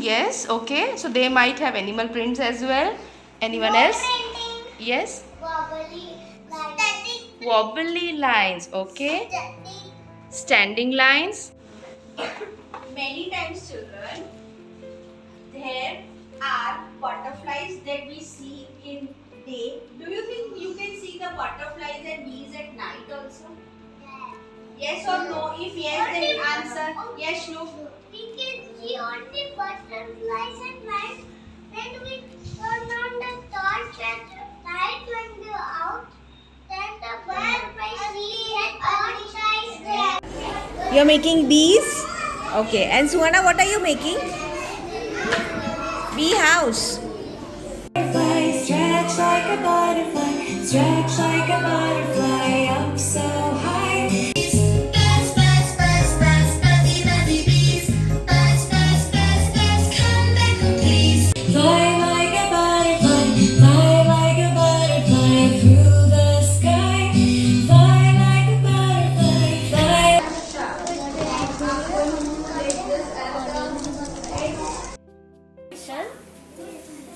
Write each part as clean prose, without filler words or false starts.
yes. Okay. So they might have animal prints as well. Anyone else? Yes. Wobbly lines. Okay. Standing lines. Many times, children, there are butterflies that we see in day. Do you think you can see the butterflies and bees at night also? Yes or no? If yes, then answer. Yes, no. We can see only butterflies at night. Then we turn on the torch at night when we are out. Then the butterflies and butterflies there. You're making bees? Okay. And Suhana, what are you making? Bee house. Stretch like a butterfly, stretch like a butterfly, up so high. Buzz, buzz, buzz, buzz, buzzy, buzzy bees. Buzz, buzz, buzz, buzz, come back, please. Fly like a butterfly, fly like a butterfly through the sky. Fly like a butterfly, fly.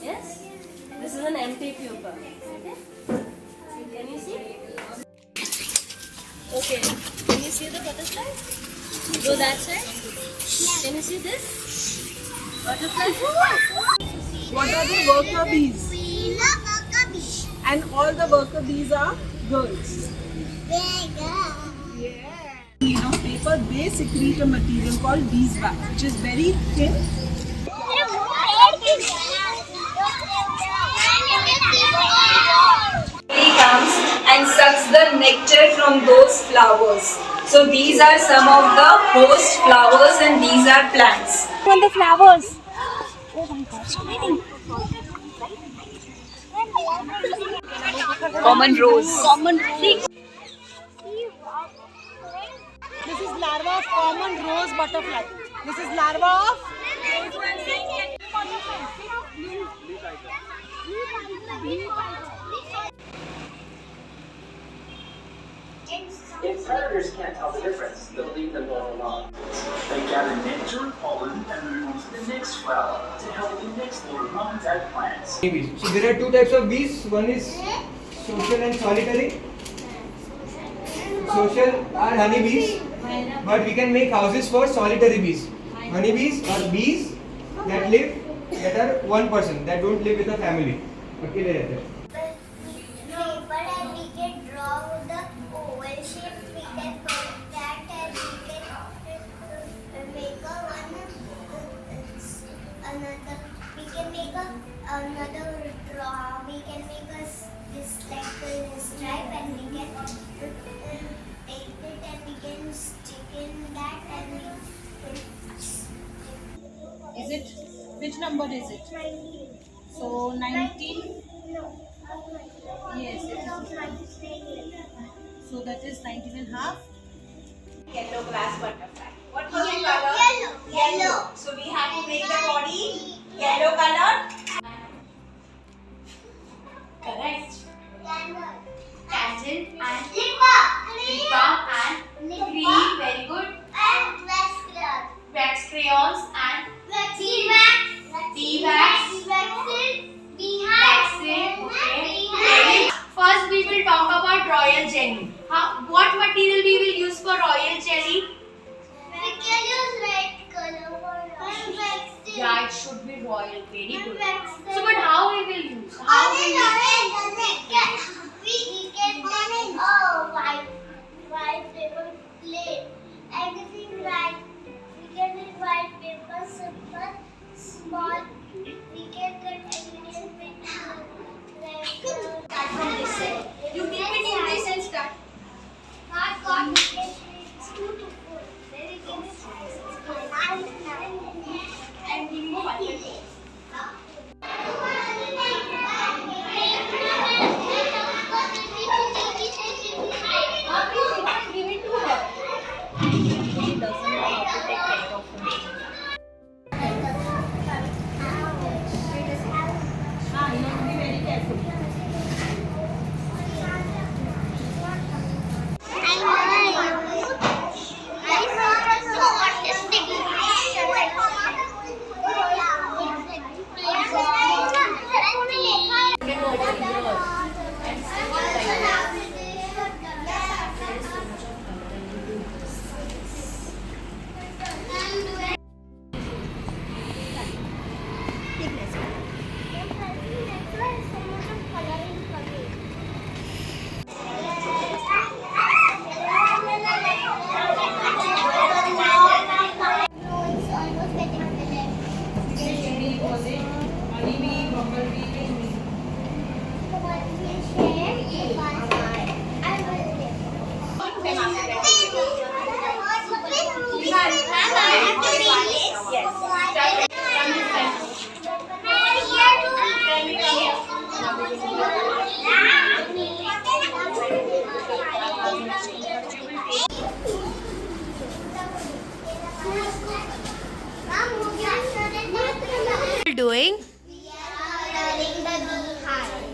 Yes, this is an empty pupa. Okay, can you see? Okay, can you see the butterfly? Go that side. Can you see this butterfly? What are the worker bees? We love worker bees. And all the worker bees are girls. Made of paper, they secrete a material called beeswax, which is very thin. He comes and sucks the nectar from those flowers. So these are some of the host flowers and these are plants. On the flowers. Common rose. This is larva of common rose butterfly. This is larva of If predators can't tell the difference, they'll leave them both alone. They gather nectar, pollen, and move on to the next flower to help the next load of contact plants. Bees. So there are two types of bees. One is social and solitary. Social are honeybees, but we can make houses for solitary bees. Honeybees are bees that live, that are one person, that don't live with a family. Okay, there. Paper and we can draw the oval shape. We can put that and we can make another. We can make another draw. We can make this like a stripe and we can take it and we can stick in that and we can. Is it? Which number is it? 19. So 19. No. Yes. So that is 19 and a half. Yellow glass butterfly. What was the Yellow. color? Yellow. So we have to make the body yellow colored. Correct. Tassel and lip balm and green. Very good. And Wax crayons and beeswax. beeswax. Beehive. Okay. First we will talk about royal jelly. What material we will doing? We are coloring the beehive.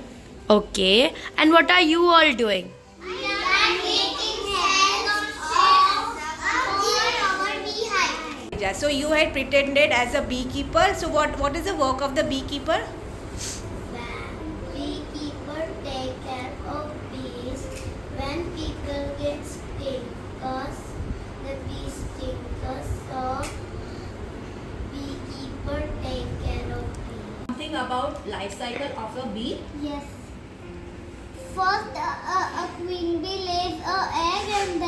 Okay. And what are you all doing? We are making cells of our beehive. So you had pretended as a beekeeper. So what is the work of the beekeeper? Beekeeper take care of bees when people get sting, cause the bees sting us, so beekeeper take care of bees. Something about life cycle of a bee. Yes. First, a queen bee lays a egg and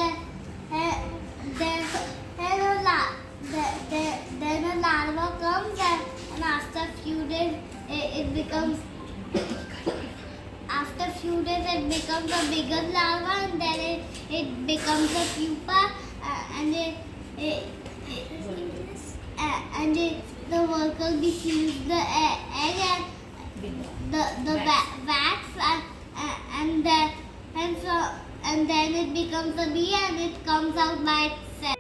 then a larva comes and after a few days it becomes a bigger larva and then it becomes a pupa and the worker bees the egg and the wax and then it becomes a bee and it comes out by itself.